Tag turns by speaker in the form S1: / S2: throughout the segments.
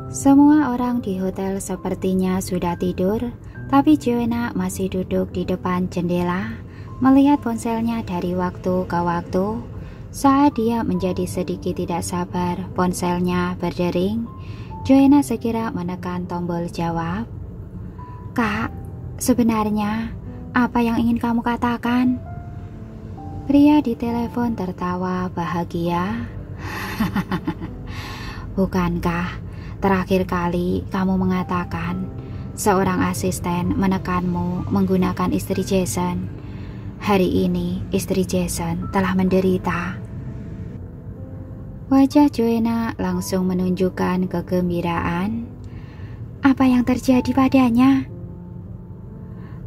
S1: Semua orang di hotel sepertinya sudah tidur, tapi Joanna masih duduk di depan jendela, melihat ponselnya dari waktu ke waktu. Saat dia menjadi sedikit tidak sabar, ponselnya berdering. Joanna segera menekan tombol jawab. "Kak, sebenarnya apa yang ingin kamu katakan?" Pria di telepon tertawa bahagia. "Bukankah terakhir kali kamu mengatakan seorang asisten menekanmu menggunakan istri Jason? Hari ini istri Jason telah menderita." Wajah Joanna langsung menunjukkan kegembiraan. "Apa yang terjadi padanya?"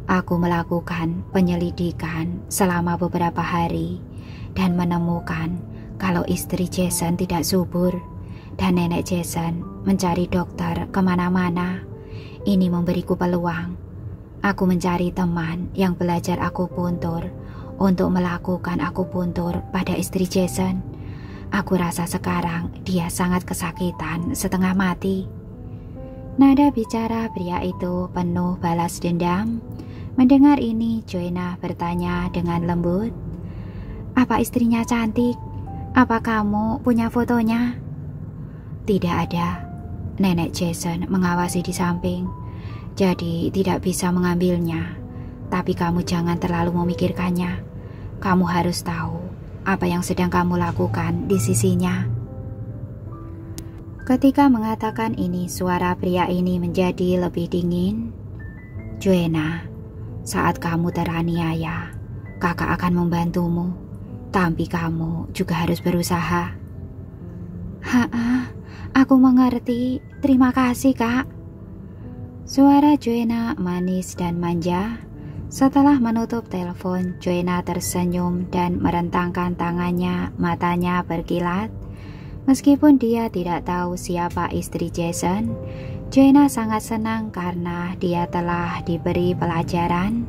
S1: "Aku melakukan penyelidikan selama beberapa hari dan menemukan kalau istri Jason tidak subur dan nenek Jason mencari dokter kemana-mana. Ini memberiku peluang. Aku mencari teman yang belajar akupuntur untuk melakukan akupuntur pada istri Jason. Aku rasa sekarang dia sangat kesakitan, setengah mati." Nada bicara pria itu penuh balas dendam. Mendengar ini, Joanna bertanya dengan lembut, "Apa istrinya cantik? Apa kamu punya fotonya?" "Tidak ada. Nenek Jason mengawasi di samping, jadi tidak bisa mengambilnya. Tapi kamu jangan terlalu memikirkannya. Kamu harus tahu apa yang sedang kamu lakukan di sisinya." Ketika mengatakan ini, suara pria ini menjadi lebih dingin. "Joanna, saat kamu teraniaya, kakak akan membantumu. Tapi kamu juga harus berusaha." Aku mengerti. Terima kasih, Kak." Suara Joanna manis dan manja. Setelah menutup telepon, Joanna tersenyum dan merentangkan tangannya, matanya berkilat. Meskipun dia tidak tahu siapa istri Jason, Joanna sangat senang karena dia telah diberi pelajaran.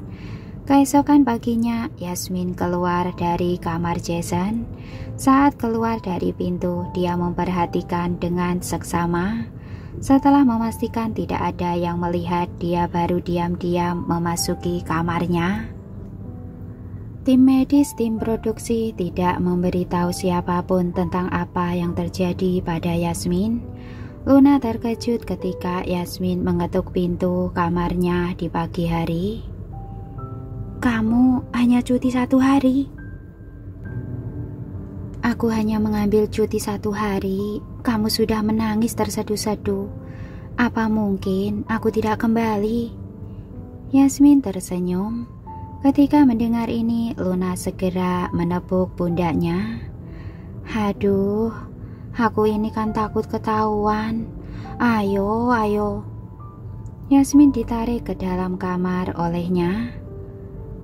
S1: Keesokan paginya, Yasmin keluar dari kamar Jason. Saat keluar dari pintu, dia memperhatikan dengan seksama. Setelah memastikan tidak ada yang melihat, dia baru diam-diam memasuki kamarnya. Tim medis tim produksi tidak memberitahu siapapun tentang apa yang terjadi pada Yasmin. Luna terkejut ketika Yasmin mengetuk pintu kamarnya di pagi hari. "Kamu hanya cuti 1 hari?" "Aku hanya mengambil cuti 1 hari. Kamu sudah menangis terseduh-seduh. Apa mungkin aku tidak kembali?" Yasmin tersenyum. Ketika mendengar ini, Luna segera menepuk pundaknya. "Aduh, aku ini kan takut ketahuan. Ayo." Yasmin ditarik ke dalam kamar olehnya.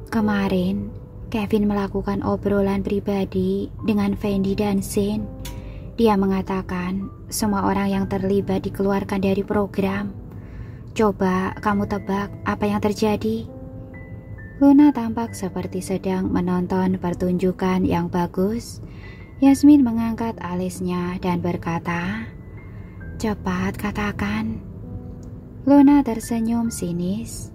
S1: "Kemarin Kevin melakukan obrolan pribadi dengan Fendi dan Sin. Dia mengatakan semua orang yang terlibat dikeluarkan dari program. Coba kamu tebak apa yang terjadi?" Luna tampak seperti sedang menonton pertunjukan yang bagus. Yasmin mengangkat alisnya dan berkata, "Cepat katakan." Luna tersenyum sinis.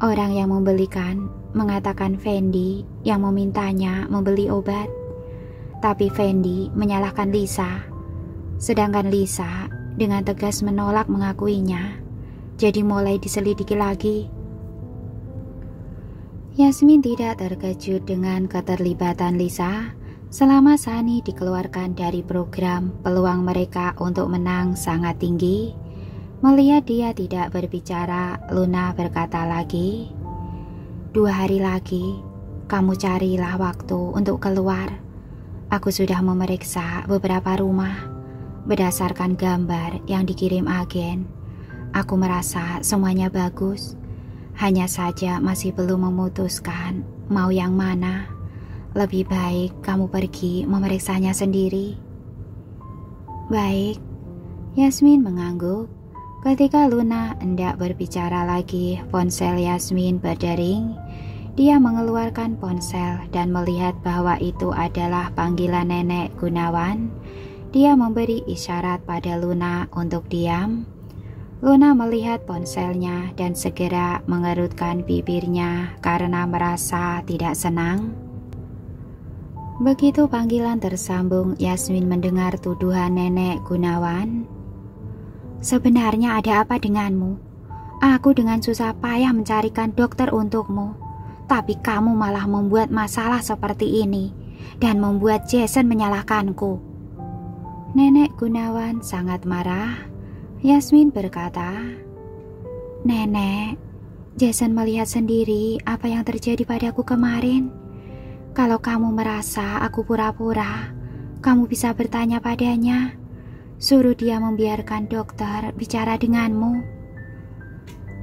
S1: "Orang yang membelikan mengatakan Fendi yang memintanya membeli obat. Tapi Fendi menyalahkan Lisa. Sedangkan Lisa dengan tegas menolak mengakuinya. Jadi mulai diselidiki lagi." Yasmin tidak terkejut dengan keterlibatan Lisa. Selama Sani dikeluarkan dari program, peluang mereka untuk menang sangat tinggi. Melihat dia tidak berbicara, Luna berkata lagi, 2 hari lagi, kamu carilah waktu untuk keluar. Aku sudah memeriksa beberapa rumah. Berdasarkan gambar yang dikirim agen, aku merasa semuanya bagus. Hanya saja masih belum memutuskan mau yang mana. Lebih baik kamu pergi memeriksanya sendiri." "Baik." Yasmin mengangguk. Ketika Luna hendak berbicara lagi, ponsel Yasmin berdering. Dia mengeluarkan ponsel dan melihat bahwa itu adalah panggilan Nenek Gunawan. Dia memberi isyarat pada Luna untuk diam. Luna melihat ponselnya dan segera mengerutkan bibirnya karena merasa tidak senang. Begitu panggilan tersambung, Yasmin mendengar tuduhan Nenek Gunawan. "Sebenarnya ada apa denganmu? Aku dengan susah payah mencarikan dokter untukmu, tapi kamu malah membuat masalah seperti ini dan membuat Jason menyalahkanku." Nenek Gunawan sangat marah. Yasmin berkata, "Nenek, Jason melihat sendiri apa yang terjadi padaku kemarin. Kalau kamu merasa aku pura-pura, kamu bisa bertanya padanya. Suruh dia membiarkan dokter bicara denganmu."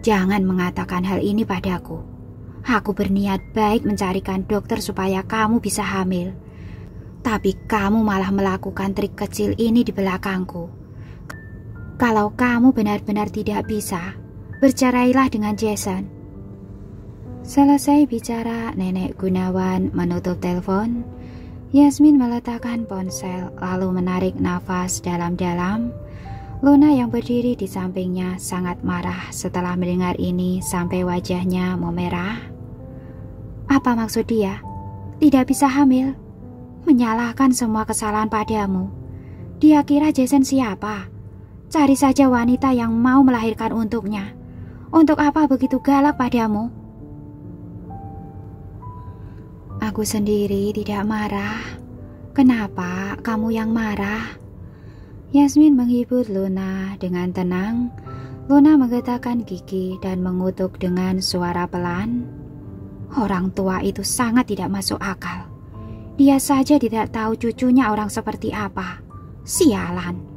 S1: "Jangan mengatakan hal ini padaku. Aku berniat baik mencarikan dokter supaya kamu bisa hamil. Tapi kamu malah melakukan trik kecil ini di belakangku. Kalau kamu benar-benar tidak bisa, bercerailah dengan Jason." Selesai bicara, Nenek Gunawan menutup telepon. Yasmin meletakkan ponsel lalu menarik nafas dalam-dalam. Luna yang berdiri di sampingnya sangat marah setelah mendengar ini sampai wajahnya memerah. "Apa maksud dia? Tidak bisa hamil? Menyalahkan semua kesalahan padamu. Dia kira Jason siapa? Cari saja wanita yang mau melahirkan untuknya. Untuk apa begitu galak padamu?" "Aku sendiri tidak marah. Kenapa kamu yang marah?" Yasmin menghibur Luna dengan tenang. Luna menggetakkan gigi dan mengutuk dengan suara pelan. "Orang tua itu sangat tidak masuk akal. Dia saja tidak tahu cucunya orang seperti apa. Sialan."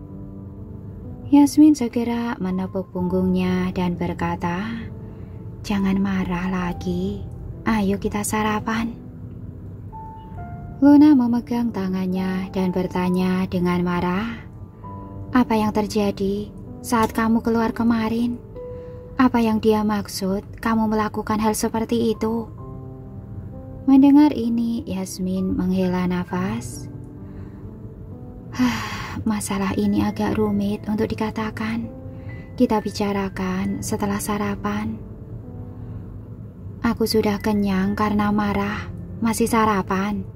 S1: Yasmin segera menepuk punggungnya dan berkata, "Jangan marah lagi. Ayo kita sarapan." Luna memegang tangannya dan bertanya dengan marah, "Apa yang terjadi saat kamu keluar kemarin? Apa yang dia maksud kamu melakukan hal seperti itu?" Mendengar ini, Yasmin menghela nafas. Masalah ini agak rumit untuk dikatakan. Kita bicarakan setelah sarapan." "Aku sudah kenyang karena marah. Masih sarapan?"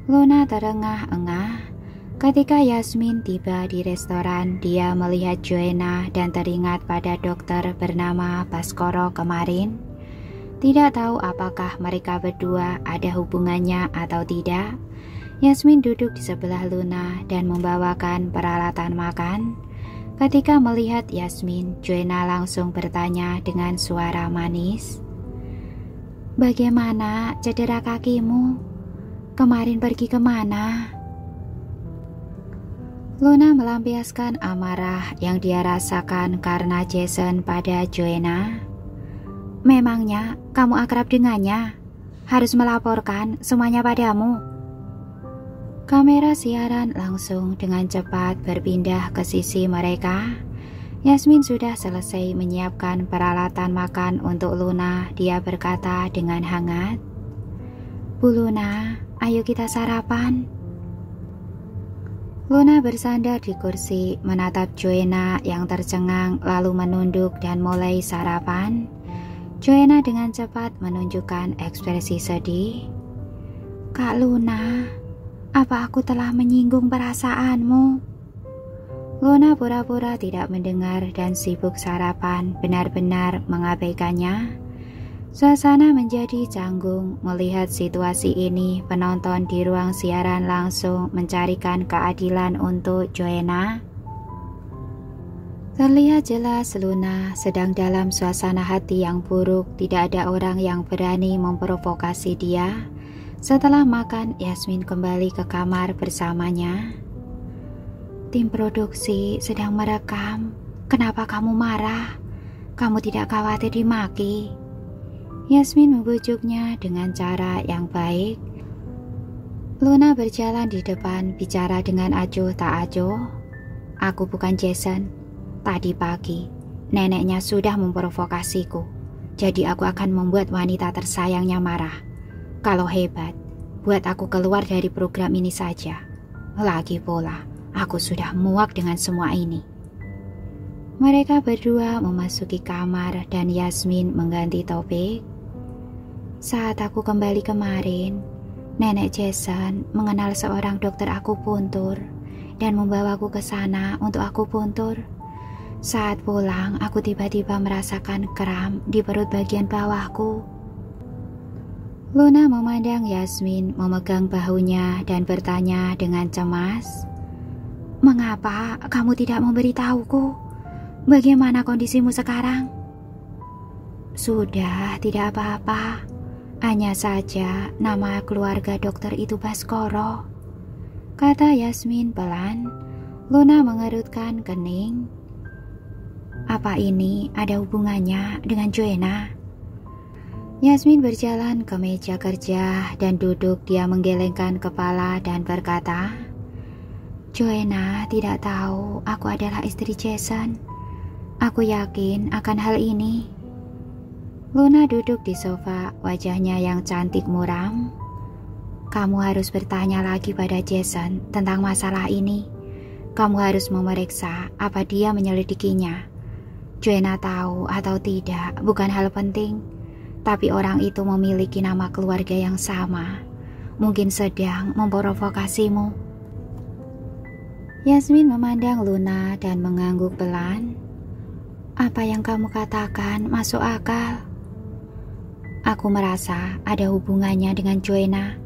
S1: Luna terengah-engah. Ketika Yasmin tiba di restoran, dia melihat Joanna dan teringat pada dokter bernama Baskoro kemarin. Tidak tahu apakah mereka berdua ada hubungannya atau tidak. Yasmin duduk di sebelah Luna dan membawakan peralatan makan. Ketika melihat Yasmin, Joanna langsung bertanya dengan suara manis, "Bagaimana cedera kakimu? Kemarin pergi kemana?" Luna melampiaskan amarah yang dia rasakan karena Jason pada Joanna. "Memangnya kamu akrab dengannya? Harus melaporkan semuanya padamu." Kamera siaran langsung dengan cepat berpindah ke sisi mereka. Yasmin sudah selesai menyiapkan peralatan makan untuk Luna. Dia berkata dengan hangat, "Bu Luna, ayo kita sarapan." Luna bersandar di kursi, menatap Joanna yang tercengang lalu menunduk dan mulai sarapan. Joanna dengan cepat menunjukkan ekspresi sedih. "Kak Luna, apa aku telah menyinggung perasaanmu?" Luna pura-pura tidak mendengar dan sibuk sarapan, benar-benar mengabaikannya. Suasana menjadi canggung melihat situasi ini. Penonton di ruang siaran langsung mencarikan keadilan untuk Joanna. Terlihat jelas Luna sedang dalam suasana hati yang buruk. Tidak ada orang yang berani memprovokasi dia. Setelah makan, Yasmin kembali ke kamar bersamanya. "Tim produksi sedang merekam. Kenapa kamu marah? Kamu tidak khawatir dimaki?" Yasmin membujuknya dengan cara yang baik. Luna berjalan di depan, bicara dengan acuh tak acuh. "Aku bukan Jason. Tadi pagi, neneknya sudah memprovokasiku. Jadi aku akan membuat wanita tersayangnya marah. Kalau hebat, buat aku keluar dari program ini saja. Lagi pula, Aku sudah muak dengan semua ini. Mereka berdua memasuki kamar dan Yasmin mengganti topik. Saat aku kembali kemarin, nenek Jason mengenal seorang dokter akupuntur dan membawaku ke sana untuk akupuntur. Saat pulang, aku tiba-tiba merasakan kram di perut bagian bawahku. Luna memandang Yasmin memegang bahunya dan bertanya dengan cemas, "Mengapa kamu tidak memberitahuku? Bagaimana kondisimu sekarang?" "Sudah, tidak apa-apa. Hanya saja nama keluarga dokter itu Baskoro," kata Yasmin pelan. Luna mengerutkan kening. "Apa ini ada hubungannya dengan Joanna?" Yasmin berjalan ke meja kerja dan duduk. Dia menggelengkan kepala dan berkata, "Joanna tidak tahu aku adalah istri Jason. Aku yakin akan hal ini." Luna duduk di sofa, wajahnya yang cantik muram. "Kamu harus bertanya lagi pada Jason tentang masalah ini. Kamu harus memeriksa apa dia menyelidikinya. Joanna tahu atau tidak bukan hal penting, tapi orang itu memiliki nama keluarga yang sama. Mungkin sedang memprovokasimu." Yasmin memandang Luna dan mengangguk pelan. "Apa yang kamu katakan masuk akal. Aku merasa ada hubungannya dengan Joanna.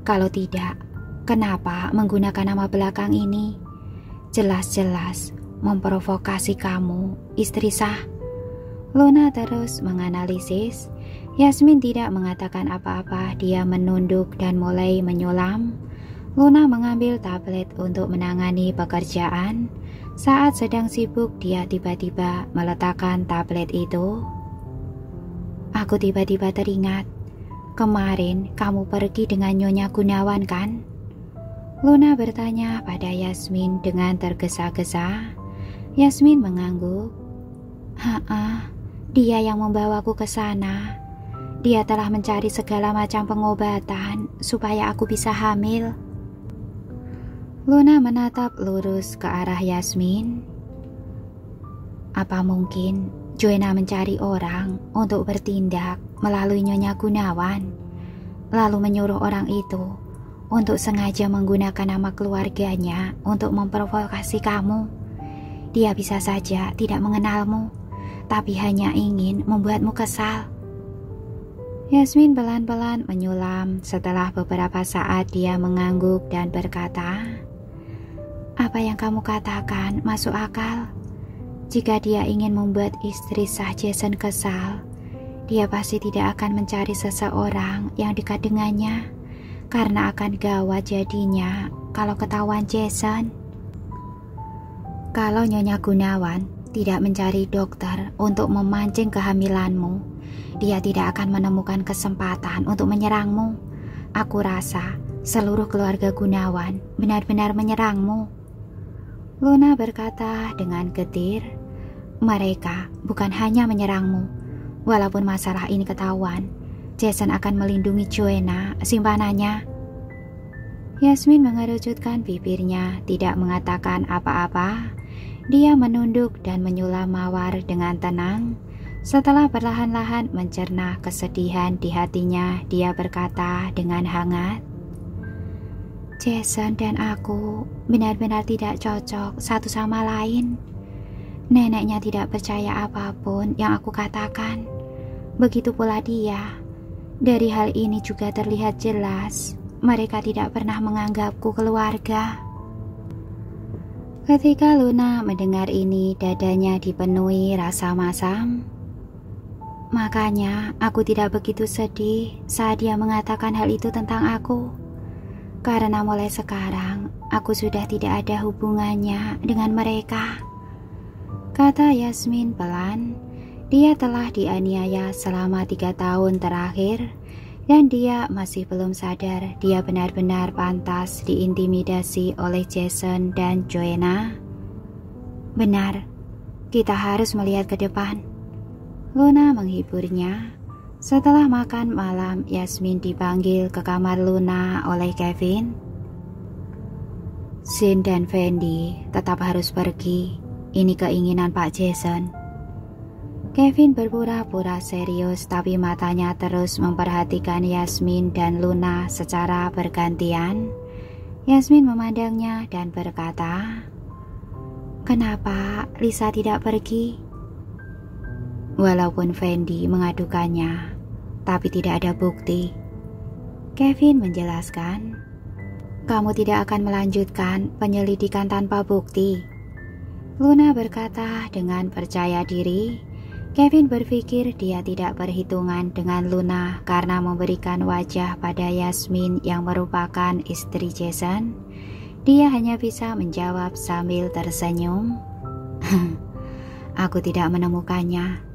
S1: Kalau tidak, kenapa menggunakan nama belakang ini? Jelas-jelas memprovokasi kamu, istri sah." Luna terus menganalisis. Yasmin tidak mengatakan apa-apa. Dia menunduk dan mulai menyulam. Luna mengambil tablet untuk menangani pekerjaan. Saat sedang sibuk, dia tiba-tiba meletakkan tablet itu. "Aku tiba-tiba teringat, kemarin kamu pergi dengan Nyonya Gunawan kan?" Luna bertanya pada Yasmin dengan tergesa-gesa. Yasmin mengangguk. "Haa, dia yang membawaku ke sana. Dia telah mencari segala macam pengobatan supaya aku bisa hamil." Luna menatap lurus ke arah Yasmin. "Apa mungkin Joanna mencari orang untuk bertindak melalui Nyonya Gunawan, lalu menyuruh orang itu untuk sengaja menggunakan nama keluarganya untuk memprovokasi kamu? Dia bisa saja tidak mengenalmu, tapi hanya ingin membuatmu kesal." Yasmin pelan-pelan menyulam. Setelah beberapa saat dia mengangguk dan berkata, "Apa yang kamu katakan masuk akal. Jika dia ingin membuat istri sah Jason kesal, dia pasti tidak akan mencari seseorang yang dekat dengannya, karena akan gawat jadinya kalau ketahuan Jason. Kalau Nyonya Gunawan tidak mencari dokter untuk memancing kehamilanmu, dia tidak akan menemukan kesempatan untuk menyerangmu. Aku rasa seluruh keluarga Gunawan benar-benar menyerangmu." Luna berkata dengan getir, "Mereka bukan hanya menyerangmu. Walaupun masalah ini ketahuan, Jason akan melindungi Joanna, simpanannya." Yasmin mengerucutkan bibirnya, tidak mengatakan apa-apa. Dia menunduk dan menyulam mawar dengan tenang. Setelah perlahan-lahan mencerna kesedihan di hatinya, dia berkata dengan hangat, "Jason dan aku benar-benar tidak cocok satu sama lain. Neneknya tidak percaya apapun yang aku katakan. Begitu pula dia. Dari hal ini juga terlihat jelas, mereka tidak pernah menganggapku keluarga." Ketika Luna mendengar ini, dadanya dipenuhi rasa masam. "Makanya aku tidak begitu sedih saat dia mengatakan hal itu tentang aku. Karena mulai sekarang, aku sudah tidak ada hubungannya dengan mereka," kata Yasmin pelan. Dia telah dianiaya selama 3 tahun terakhir, dan dia masih belum sadar dia benar-benar pantas diintimidasi oleh Jason dan Joanna. "Benar, kita harus melihat ke depan," Luna menghiburnya. Setelah makan malam, Yasmin dipanggil ke kamar Luna oleh Kevin. Sin dan Fendi tetap harus pergi. Ini keinginan Pak Jason. Kevin berpura-pura serius, tapi matanya terus memperhatikan Yasmin dan Luna secara bergantian. Yasmin memandangnya dan berkata, "Kenapa Lisa tidak pergi?" Walaupun Fendi mengadukannya, tapi tidak ada bukti. Kevin menjelaskan, "Kamu tidak akan melanjutkan penyelidikan tanpa bukti." Luna berkata dengan percaya diri. Kevin berpikir dia tidak berhitungan dengan Luna karena memberikan wajah pada Yasmin yang merupakan istri Jason. Dia hanya bisa menjawab sambil tersenyum, "Aku tidak menemukannya.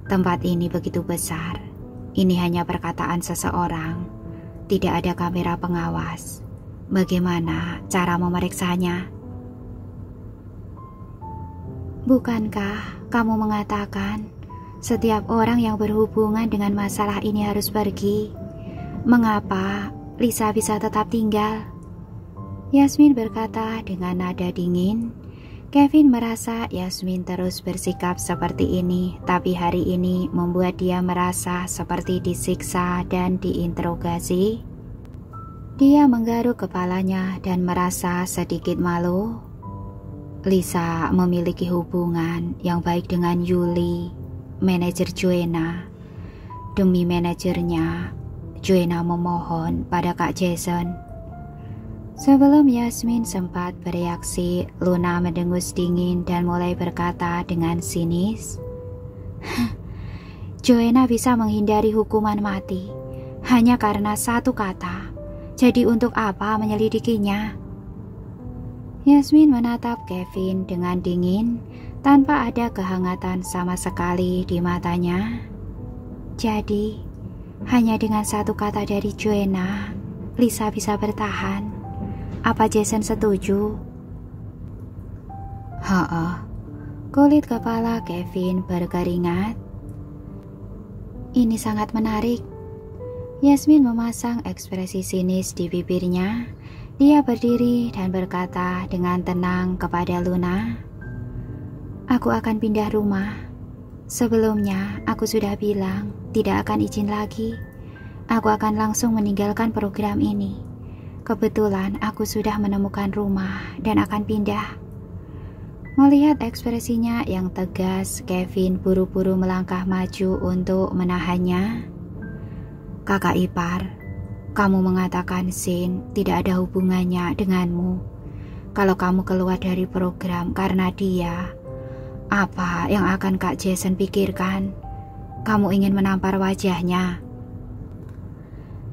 S1: Tempat ini begitu besar. Ini hanya perkataan seseorang. Tidak ada kamera pengawas. Bagaimana cara memeriksanya?" "Bukankah kamu mengatakan setiap orang yang berhubungan dengan masalah ini harus pergi? Mengapa Lisa bisa tetap tinggal?" Yasmin berkata dengan nada dingin. Kevin merasa Yasmin terus bersikap seperti ini, tapi hari ini membuat dia merasa seperti disiksa dan diinterogasi. Dia menggaruk kepalanya dan merasa sedikit malu. Lisa memiliki hubungan yang baik dengan Yuli, manajer Joanna. Demi manajernya, Joanna memohon pada Kak Jason. Sebelum Yasmin sempat bereaksi, Luna mendengus dingin dan mulai berkata dengan sinis, "Joanna bisa menghindari hukuman mati hanya karena satu kata. Jadi untuk apa menyelidikinya?" Yasmin menatap Kevin dengan dingin, tanpa ada kehangatan sama sekali di matanya. "Jadi, hanya dengan satu kata dari Joanna, Lisa bisa bertahan. Apa Jason setuju?" Kulit kepala Kevin berkeringat. "Ini sangat menarik." Yasmin memasang ekspresi sinis di bibirnya. Dia berdiri dan berkata dengan tenang kepada Luna, "Aku akan pindah rumah. Sebelumnya aku sudah bilang tidak akan izin lagi. Aku akan langsung meninggalkan program ini. Kebetulan aku sudah menemukan rumah dan akan pindah." Melihat ekspresinya yang tegas, Kevin buru-buru melangkah maju untuk menahannya. "Kakak ipar, kamu mengatakan Sin tidak ada hubungannya denganmu. Kalau kamu keluar dari program karena dia, apa yang akan Kak Jason pikirkan? Kamu ingin menampar wajahnya?"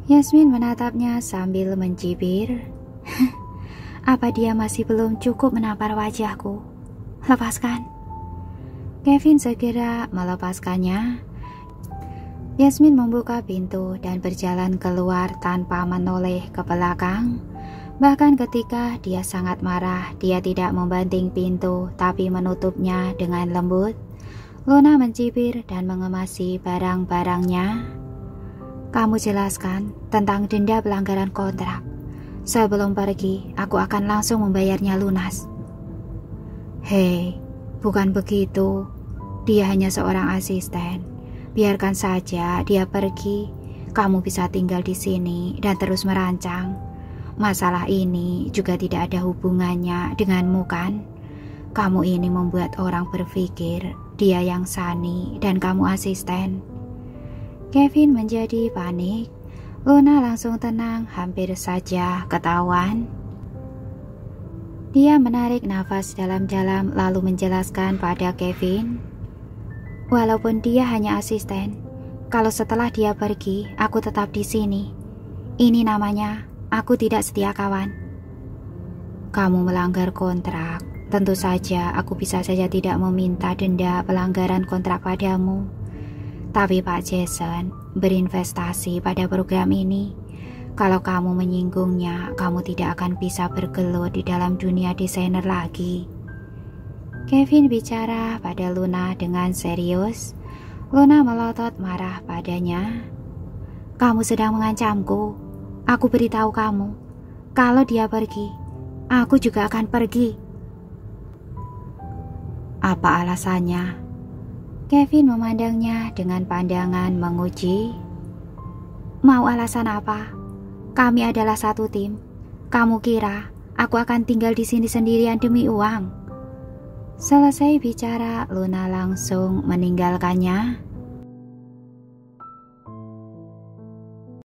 S1: Yasmin menatapnya sambil mencibir. "Apa dia masih belum cukup menampar wajahku? Lepaskan." Kevin segera melepaskannya. Yasmin membuka pintu dan berjalan keluar tanpa menoleh ke belakang. Bahkan ketika dia sangat marah, dia tidak membanting pintu tapi menutupnya dengan lembut. Luna mencibir dan mengemasi barang-barangnya. "Kamu jelaskan tentang denda pelanggaran kontrak. Sebelum pergi, aku akan langsung membayarnya lunas." "Hei, bukan begitu. Dia hanya seorang asisten. Biarkan saja dia pergi. Kamu bisa tinggal di sini dan terus merancang. Masalah ini juga tidak ada hubungannya denganmu kan? Kamu ini membuat orang berpikir dia yang sani dan kamu asisten." Kevin menjadi panik. Luna langsung tenang, hampir saja ketahuan. Dia menarik nafas dalam-dalam lalu menjelaskan pada Kevin, "Walaupun dia hanya asisten, kalau setelah dia pergi, aku tetap di sini. Ini namanya aku tidak setia kawan." "Kamu melanggar kontrak. Tentu saja aku bisa saja tidak meminta denda pelanggaran kontrak padamu. Tapi Pak Jason berinvestasi pada program ini. Kalau kamu menyinggungnya, kamu tidak akan bisa bergelut di dalam dunia desainer lagi." Kevin bicara pada Luna dengan serius. Luna melotot marah padanya. "Kamu sedang mengancamku. Aku beritahu kamu, kalau dia pergi, Aku juga akan pergi. Apa alasannya? Kevin memandangnya dengan pandangan menguji. Mau alasan apa? Kami adalah satu tim. Kamu kira aku akan tinggal di sini sendirian demi uang? Selesai bicara, Luna langsung meninggalkannya.